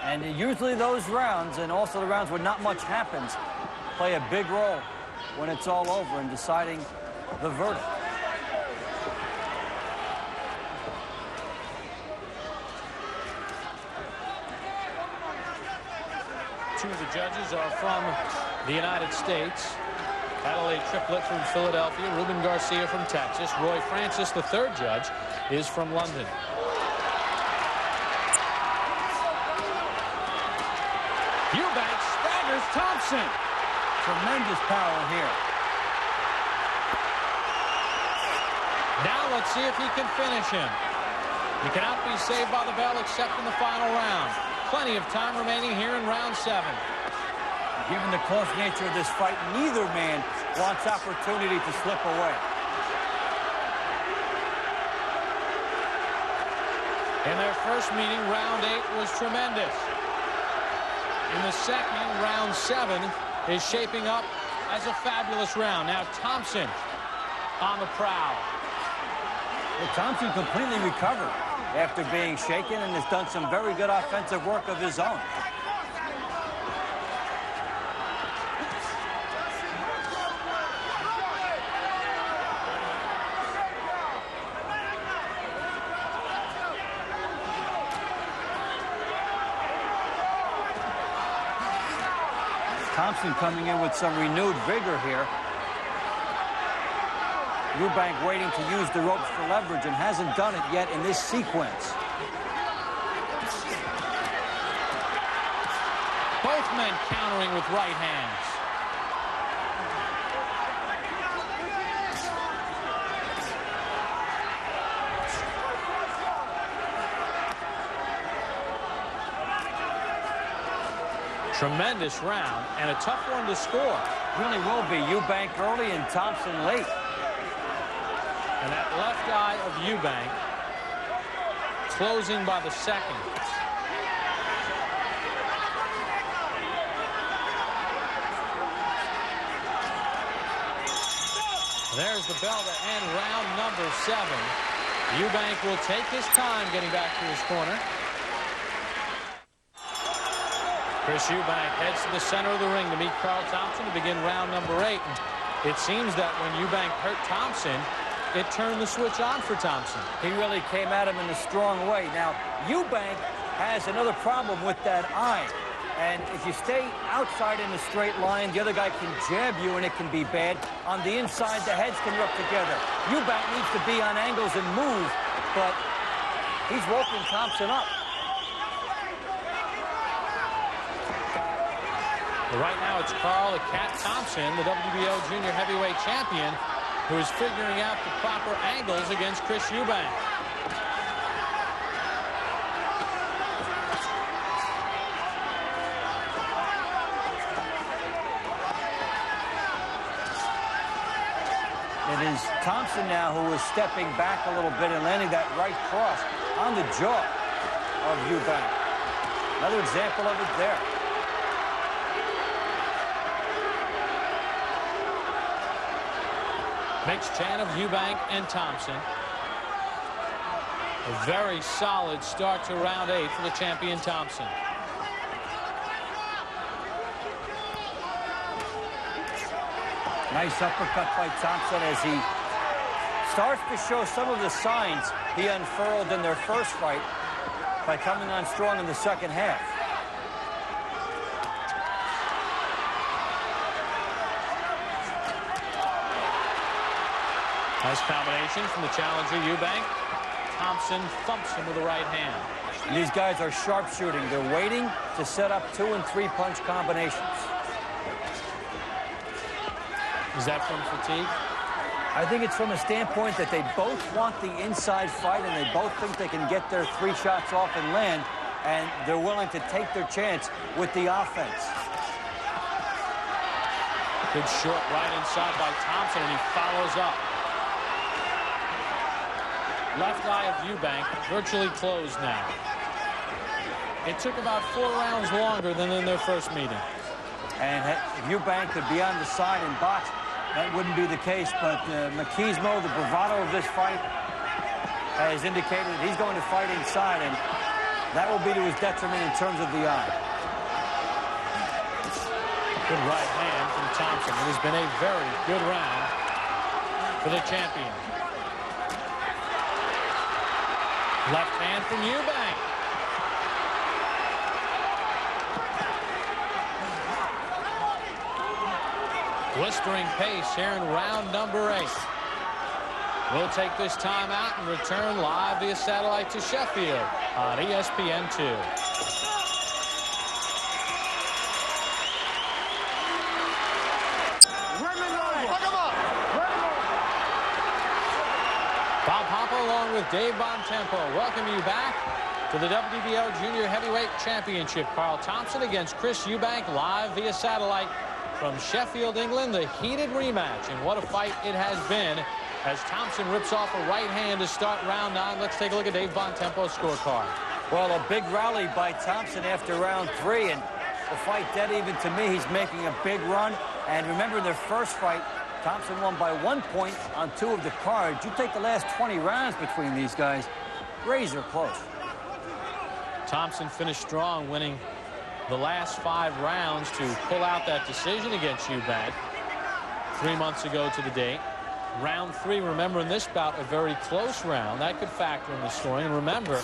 And usually those rounds, and also the rounds where not much happens, play a big role when it's all over in deciding the verdict. Two of the judges are from the United States. Adelaide Triplet from Philadelphia, Ruben Garcia from Texas. Roy Francis, the third judge, is from London. Eubanks staggers Thompson. Tremendous power here. Now let's see if he can finish him. He cannot be saved by the bell except in the final round. Plenty of time remaining here in round 7. Given the close nature of this fight, neither man wants opportunity to slip away. In their first meeting, round 8 was tremendous. In the second, round 7 is shaping up as a fabulous round. Now Thompson on the prowl. Well, Thompson completely recovered after being shaken and has done some very good offensive work of his own. Thompson coming in with some renewed vigor here. Eubank waiting to use the ropes for leverage and hasn't done it yet in this sequence. Both men countering with right hands. Tremendous round and a tough one to score. Really will be. Eubank early and Thompson late. And that left eye of Eubank closing by the second. There's the bell to end round number 7. Eubank will take his time getting back to his corner. Chris Eubank heads to the center of the ring to meet Carl Thompson to begin round number 8. And it seems that when Eubank hurt Thompson, it turned the switch on for Thompson. He really came at him in a strong way. Now, Eubank has another problem with that eye. And if you stay outside in a straight line, the other guy can jab you and it can be bad. On the inside, the heads can rub together. Eubank needs to be on angles and move, but he's woken Thompson up. Right now, it's Carl the Cat Thompson, the WBO junior heavyweight champion, who is figuring out the proper angles against Chris Eubank. It is Thompson now who is stepping back a little bit and landing that right cross on the jaw of Eubank. Another example of it there. Mixed chant of Eubank and Thompson. A very solid start to round 8 for the champion Thompson. Nice uppercut by Thompson as he starts to show some of the signs he unfurled in their first fight by coming on strong in the second half. Nice combination from the challenger Eubank. Thompson thumps him with the right hand. And these guys are sharpshooting. They're waiting to set up 2- and 3-punch combinations. Is that from fatigue? I think it's from a standpoint that they both want the inside fight and they both think they can get their 3 shots off and land, and they're willing to take their chance with the offense. Good short right inside by Thompson, and he follows up. Left eye of Eubank virtually closed now. It took about 4 rounds longer than in their first meeting. And if Eubank could be on the side and box, that wouldn't be the case. But Machismo, the bravado of this fight, has indicated that he's going to fight inside. And That will be to his detriment in terms of the eye. Good right hand from Thompson. It has been a very good round for the champion. Left hand from Eubank. Blistering pace here in round number 8. We'll take this time out and return live via satellite to Sheffield on ESPN2. Bob Hopper along with Dave Bontempo welcome you back to the WBO Junior Heavyweight Championship. Carl Thompson against Chris Eubank live via satellite from Sheffield, England. The heated rematch, and what a fight it has been as Thompson rips off a right hand to start round 9. Let's take a look at Dave Bontempo's scorecard. Well, a big rally by Thompson after round 3, and the fight dead even to me. He's making a big run, and remember in their first fight, Thompson won by 1 point on 2 of the cards. You take the last 20 rounds between these guys, razor close. Thompson finished strong, winning the last 5 rounds to pull out that decision against Eubank 3 months ago to the date. Round 3, remember in this bout, a very close round. That could factor in the scoring. And remember,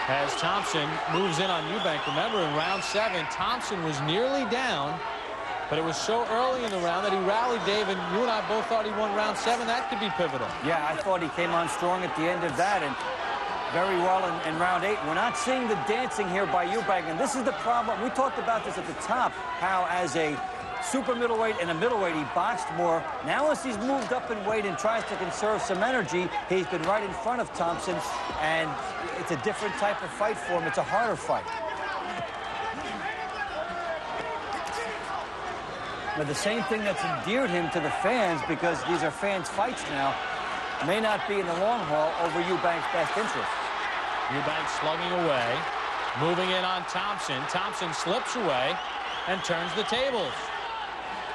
as Thompson moves in on Eubank, remember in round 7, Thompson was nearly down, but it was so early in the round that he rallied. Dave, and you and I both thought he won round 7. That could be pivotal. Yeah, I thought he came on strong at the end of that, and very well in round 8. We're not seeing the dancing here by Eubank, and this is the problem. We talked about this at the top, how as a super middleweight and a middleweight, he boxed more. Now as he's moved up in weight and tries to conserve some energy, he's been right in front of Thompson, and it's a different type of fight for him. It's a harder fight. But the same thing that's endeared him to the fans, because these are fans' fights now, may not be in the long haul over Eubank's best interest. Eubank slugging away, moving in on Thompson. Thompson slips away and turns the tables.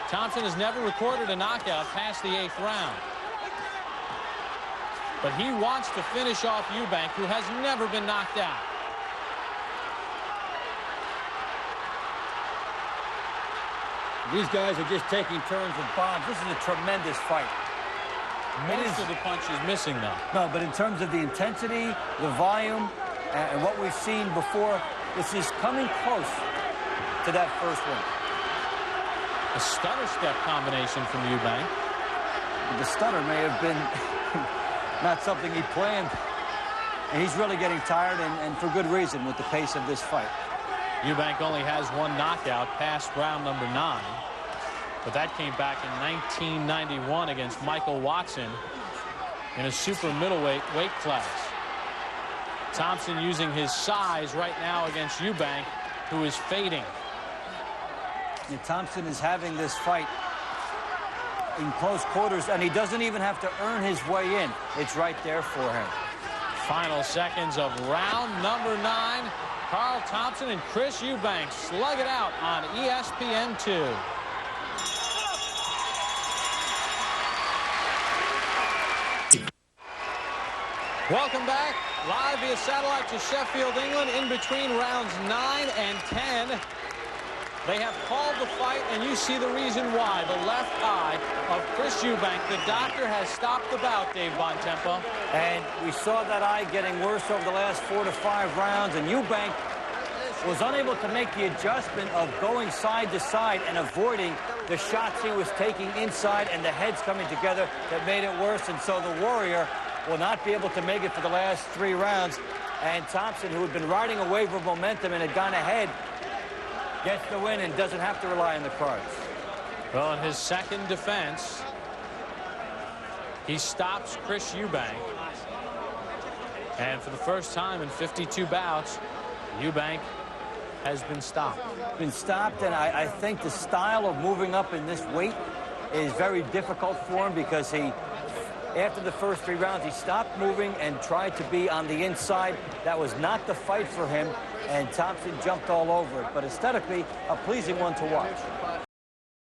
Thompson has never recorded a knockout past the 8th round. But he wants to finish off Eubank, who has never been knocked out. These guys are just taking turns with bombs. This is a tremendous fight. Most of the punches missing, though. No, but in terms of the intensity, the volume, and what we've seen before, this is coming close to that first one. A stutter step combination from Eubank. The stutter may have been not something he planned. And he's really getting tired, and for good reason, with the pace of this fight. Eubank only has 1 knockout past round number 9. But that came back in 1991 against Michael Watson in a super middleweight weight class. Thompson using his size right now against Eubank, who is fading. And Thompson is having this fight in close quarters, and he doesn't even have to earn his way in. It's right there for him. Final seconds of round number 9. Carl Thompson and Chris Eubank slug it out on ESPN2. Welcome back, live via satellite to Sheffield, England, in between rounds 9 and 10. They have called the fight, and you see the reason why. The left eye of Chris Eubank. The doctor has stopped the bout, Dave Bontempo. And we saw that eye getting worse over the last 4 to 5 rounds, and Eubank was unable to make the adjustment of going side to side and avoiding the shots he was taking inside and the heads coming together that made it worse. And so the Warrior will not be able to make it for the last 3 rounds. And Thompson, who had been riding a wave of momentum and had gone ahead, gets the win and doesn't have to rely on the cards. Well, in his second defense, he stops Chris Eubank. And for the first time in 52 bouts, Eubank has been stopped. And I think the style of moving up in this weight is very difficult for him, because he, after the first 3 rounds, he stopped moving and tried to be on the inside. That was not the fight for him, and Thompson jumped all over it. But aesthetically, a pleasing one to watch.